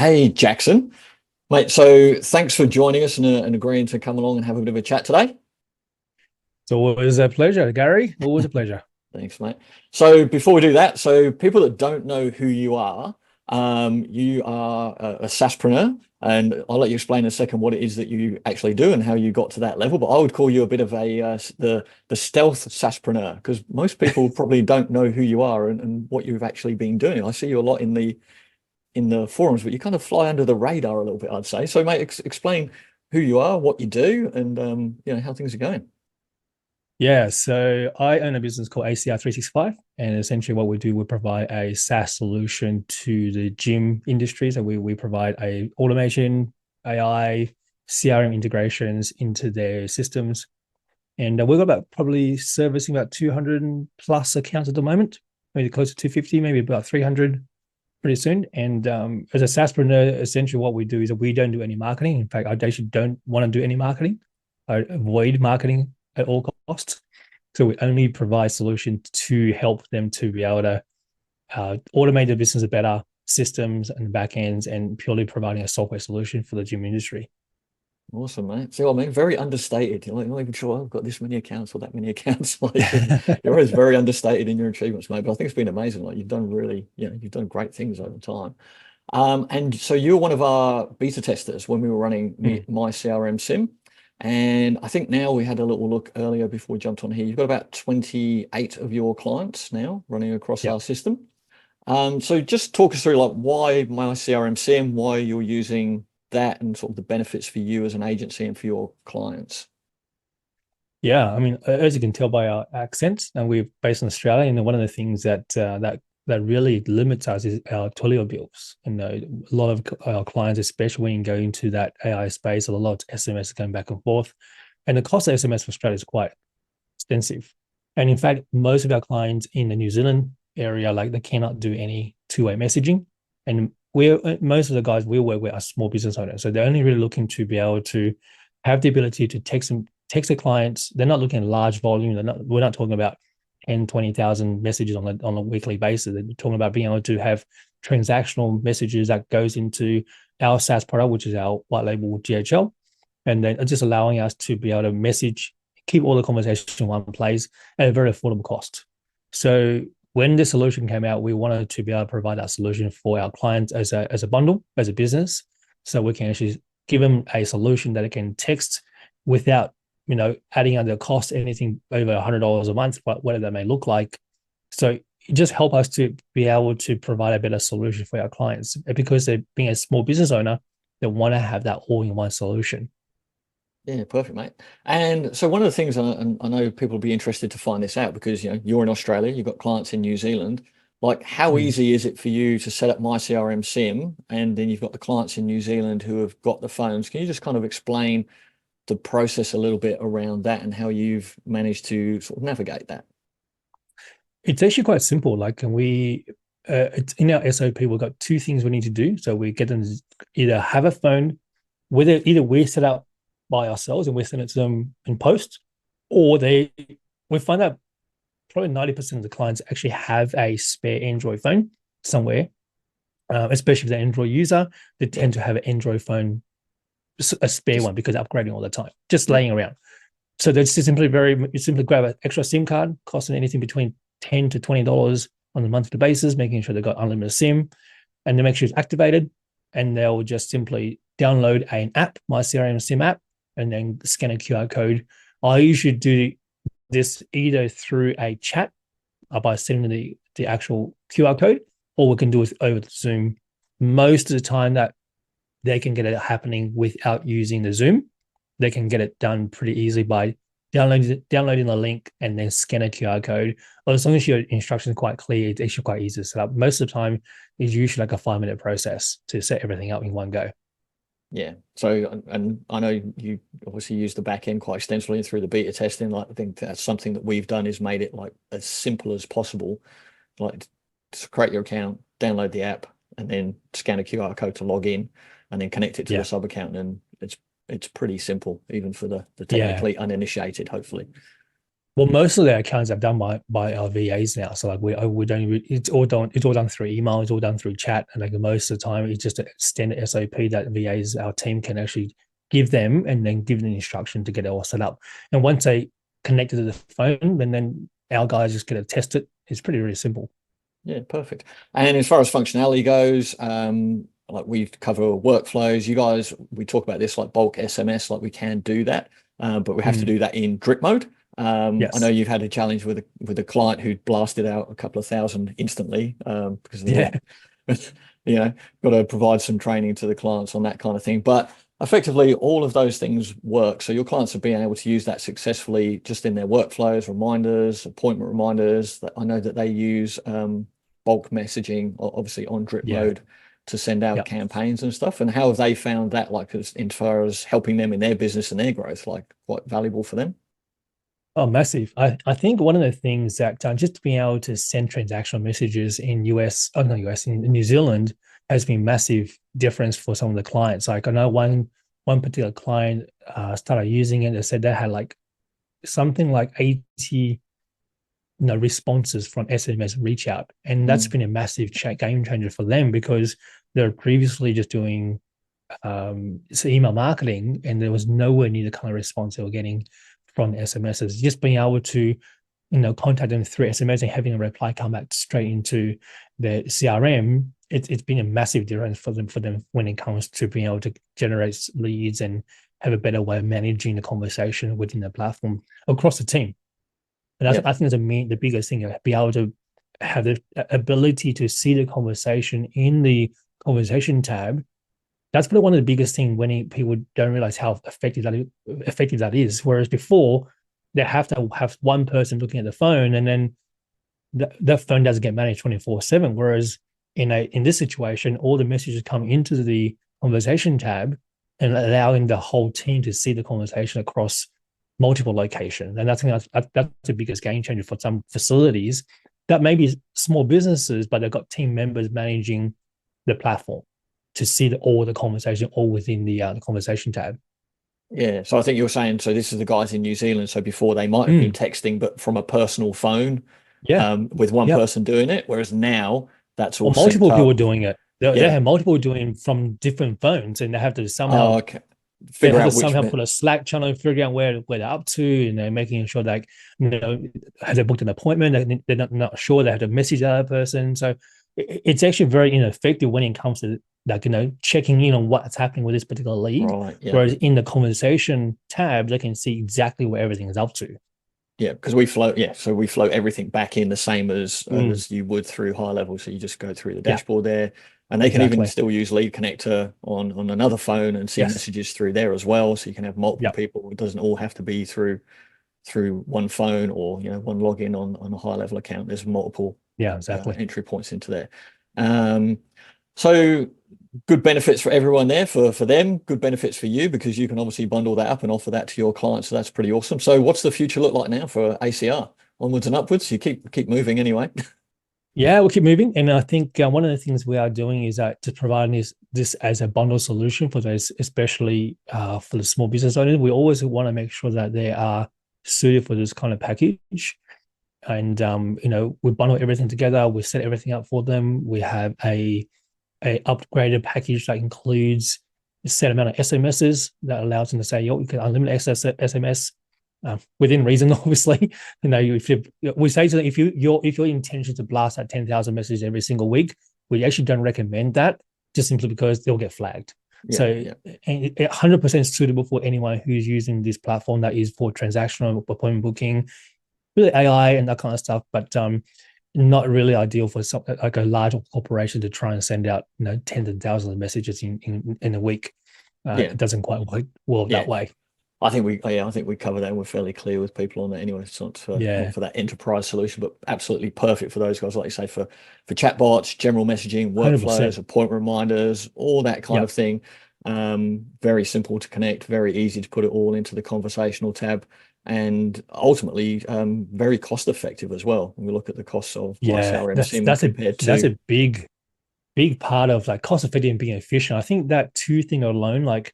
Hey, Jackson, mate. So thanks for joining us and agreeing to come along and have a bit of a chat today. It's always a pleasure, Gary. Always a pleasure. Thanks, mate. So before we do that, so people that don't know who you are a SaaSpreneur, and I'll let you explain in a second what it is that you actually do and how you got to that level. But I would call you a bit of the stealth SaaSpreneur because most people probably don't know who you are and what you've actually been doing. I see you a lot in the forums, but you kind of fly under the radar a little bit, I'd say. So, mate, explain who you are, what you do, and how things are going. Yeah, so I own a business called ACR 365, and essentially what we do, we provide a SaaS solution to the gym industry. So we provide a automation, AI, CRM integrations into their systems, and we've got about probably servicing about 200 plus accounts at the moment, maybe close to 250, maybe about 300 pretty soon. And as a SaaSpreneur, essentially what we do is we don't do any marketing. In fact, I actually don't want to do any marketing. I avoid marketing at all costs. So we only provide solutions to help them to be able to automate their business better, systems and backends, and purely providing a software solution for the gym industry. Awesome, mate. See what I mean? Very understated. You're like, not even sure I've got this many accounts or that many accounts. Like, you're always very understated in your achievements, mate. But I think it's been amazing. Like, you've done really, you've done great things over time. And so you were one of our beta testers when we were running Mm. myCRMSIM. And I think now we had a little look earlier before we jumped on here. You've got about 28 of your clients now running across Yep. our system. So just talk us through like why myCRMSIM, why you're using that and sort of the benefits for you as an agency and for your clients. Yeah, I mean, as you can tell by our accent, and we're based in Australia, and one of the things that really limits us is our Twilio bills. And a lot of our clients, especially when you go into that AI space, a lot of SMS going back and forth, and the cost of SMS for Australia is quite extensive. And in fact, most of our clients in the New Zealand area, like they cannot do any two-way messaging. And we're most of the guys we work with are small business owners. So they're only really looking to be able to have the ability to text the clients. They're not looking at large volume. We're not talking about 10, 20,000 messages on a weekly basis. They're talking about being able to have transactional messages that goes into our SaaS product, which is our white label GHL. And then just allowing us to be able to message, keep all the conversations in one place at a very affordable cost. So when the solution came out, we wanted to be able to provide that solution for our clients as a bundle, as a business. So we can actually give them a solution that it can text without, adding on the cost, anything over $100 a month, but whatever that may look like. So it just help us to be able to provide a better solution for our clients because they're being a small business owner, they want to have that all-in-one solution. Yeah, perfect, mate. And so one of the things, and I know people will be interested to find this out because you're in Australia, you've got clients in New Zealand. Like, how Mm. easy is it for you to set up myCRMSIM, and then you've got the clients in New Zealand who have got the phones? Can you just kind of explain the process a little bit around that and how you've managed to sort of navigate that? It's actually quite simple. Like, it's in our SOP, we've got two things we need to do. So we get them to either have a phone, whether either we set up by ourselves and we send it to them in post, or we find out probably 90% of the clients actually have a spare Android phone somewhere, especially if they're an Android user, they Yeah, tend to have an Android phone, a spare just one because they're upgrading all the time, just yeah, laying around. So that's just you simply grab an extra SIM card, costing anything between $10 to $20 on a monthly basis, making sure they've got unlimited SIM, and then make sure it's activated. And they'll just simply download an app, myCRMSIM app, and then scan a QR code. I usually do this either through a chat by sending the actual QR code, or we can do it over the Zoom. Most of the time that they can get it happening without using the Zoom, they can get it done pretty easily by downloading the link and then scan a QR code. Or as long as your instructions are quite clear, it's actually quite easy to set up. Most of the time, it's usually like a 5 minute process to set everything up in one go. yeah. So, and I know you obviously use the back end quite extensively through the beta testing. Like, I think that's something that we've done is made it like as simple as possible. Like, to create your account, download the app, and then scan a QR code to log in, and then connect it to the Yeah. sub account. And it's pretty simple, even for the Yeah. technically uninitiated, hopefully. Well, most of their accounts are done by our VAs now. So like we don't it's all done through email, it's all done through chat, and like most of the time it's just a standard SOP that VAs our team can actually give them and then give them the instruction to get it all set up. And once they connect to the phone, then our guys just get it tested. It's pretty really simple. Yeah, perfect. And as far as functionality goes, like we cover workflows, you guys, we talk about this like bulk SMS, like we can do that, but we have to do that in drip mode. I know Yes. you've had a challenge with a client who blasted out a couple of thousand instantly, because of Yeah. you know, got to provide some training to the clients on that kind of thing. But effectively, all of those things work. So your clients are being able to use that successfully just in their workflows, reminders, appointment reminders. That I know that they use bulk messaging, obviously on drip Yeah. mode, to send out Yeah. campaigns and stuff. And how have they found that, like, as far as helping them in their business and their growth, like quite valuable for them? Oh, massive. I think one of the things that just being able to send transactional messages in US, oh not US, in New Zealand has been massive difference for some of the clients. Like I know one particular client started using it. They said they had like something like 80 responses from SMS reach out. And that's Mm. been a massive game changer for them because they're previously just doing email marketing and there was nowhere near the kind of response they were getting from SMSs. Just being able to, contact them through SMS and having a reply come back straight into their CRM, it's been a massive difference for them when it comes to being able to generate leads and have a better way of managing the conversation within the platform across the team. And Yeah. I think the biggest thing, be able to have the ability to see the conversation in the conversation tab. That's probably one of the biggest things when people don't realize how effective that is. Whereas before, they have to have one person looking at the phone, and then that phone doesn't get managed 24/7. Whereas in this situation, all the messages come into the conversation tab and allowing the whole team to see the conversation across multiple locations. And that's the biggest game changer for some facilities that may be small businesses, but they've got team members managing the platform to see all the conversation all within the conversation tab. Yeah. So I think you're saying, so this is the guys in New Zealand. So before they might have been Mm, texting, but from a personal phone, yeah. with one Yep. person doing it, whereas now that's Or all synced multiple people up. doing it. They Yeah. have multiple doing from different phones, and Oh, okay. they Figure have to out which somehow put a Slack channel, figure out where they're up to, and they're making sure like have they booked an appointment? They're not sure. They have to message the other person. So it's actually very ineffective when it comes to like checking in on what's happening with this particular lead. right. Yeah. Whereas in the conversation tab, they can see exactly where everything is up to. Yeah, because we float, yeah, so we float everything back in the same Mm, as you would through high level. So you just go through the yeah, dashboard there, and they can even exactly. still use Lead Connector on another phone and see Yes. messages through there as well. So you can have multiple Yeah. people. It doesn't all have to be through one phone or one login on a high level account. There's multiple Yeah. Exactly. entry points into there. Um, so good benefits for everyone there, for them, good benefits for you because you can obviously bundle that up and offer that to your clients. So that's pretty awesome. So what's the future look like now for ACR? Onwards and upwards. You keep moving anyway. Yeah, we'll keep moving. And I think one of the things we are doing is to provide this as a bundle solution for those, especially for the small business owners. We always want to make sure that they are suited for this kind of package. And we bundle everything together. We set everything up for them. We have a upgraded package that includes a set amount of SMSs that allows them to say, yo, you can unlimited access SMS within reason, obviously. We say to them, if your intention is to blast out 10,000 messages every single week, we actually don't recommend that just simply because they'll get flagged. Yeah, So yeah, 100% suitable for anyone who's using this platform that is for transactional appointment booking, really AI and that kind of stuff, but not really ideal for something like a large corporation to try and send out tens of thousands of messages in a week. yeah, It doesn't quite work well yeah. that way. I think we cover that and we're fairly clear with people on that anyway. It's not Yeah, for that enterprise solution, but absolutely perfect for those guys, like you say, for chatbots, general messaging, 100%. workflows, appointment reminders, all that kind Yep. of thing. Very simple to connect, very easy to put it all into the conversational tab, and ultimately very cost effective as well. When we look at the costs of Yeah, myCRMSIM compared that's to a big part of like cost effective and being efficient. I think that two thing alone, like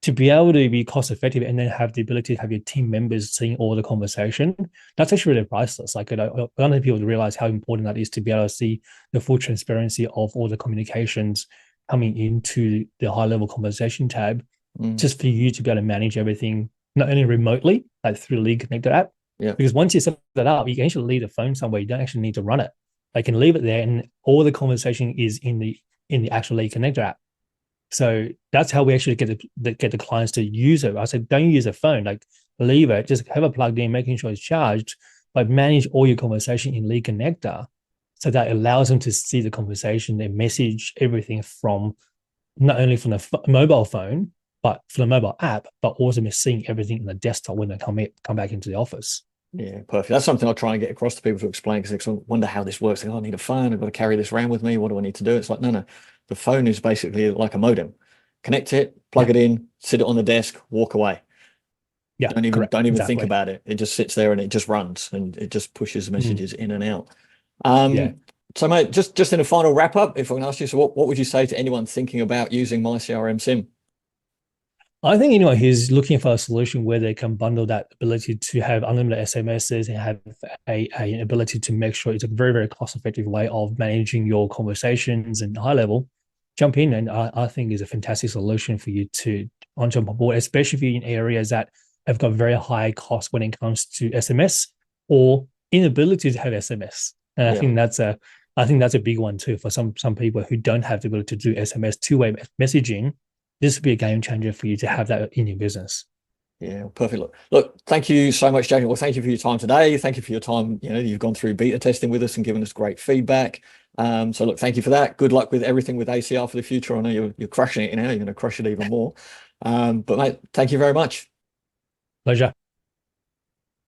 to be able to be cost effective and then have the ability to have your team members seeing all the conversation, that's actually really priceless. Like, I don't think people realize how important that is to be able to see the full transparency of all the communications coming into the high level conversation tab, just for you to be able to manage everything, not only remotely, like through the Lead Connector app, because once you set that up, you can actually leave the phone somewhere. You don't actually need to run it. They can leave it there, and all the conversation is in the actual Lead Connector app. So that's how we actually get the clients to use it. I said, don't use a phone, like leave it, just have it plugged in, making sure it's charged, but manage all your conversation in Lead Connector. So that allows them to see the conversation and message everything from not only from the mobile phone, but from the mobile app, but also seeing everything in the desktop when they come back into the office. Yeah, perfect. That's something I'll try and get across to people to explain, because I wonder how this works. Like, oh, I need a phone. I've got to carry this around with me. What do I need to do? It's like, no. The phone is basically like a modem. Connect it, plug it in, sit it on the desk, walk away. Yeah, don't even exactly. think about it. It just sits there and it just runs, and it just pushes the messages in and out. Yeah. So, mate, just in a final wrap up, if I can ask you, so what would you say to anyone thinking about using myCRMSIM? I think anyone who's looking for a solution where they can bundle that ability to have unlimited SMSs and have an ability to make sure it's a very, very cost-effective way of managing your conversations and high level, jump in. And I think is a fantastic solution for you to jump on board, especially if you're in areas that have got very high cost when it comes to SMS or inability to have SMS. And I think that's a big one too for some people who don't have the ability to do SMS two-way messaging. This would be a game changer for you to have that in your business. Yeah, perfect. Look, thank you so much, Jamie. Well, thank you for your time today. Thank you for your time. You've gone through beta testing with us and given us great feedback. So look, thank you for that. Good luck with everything with ACR for the future. I know you're crushing it now. You're going to crush it even more. But mate, thank you very much. Pleasure.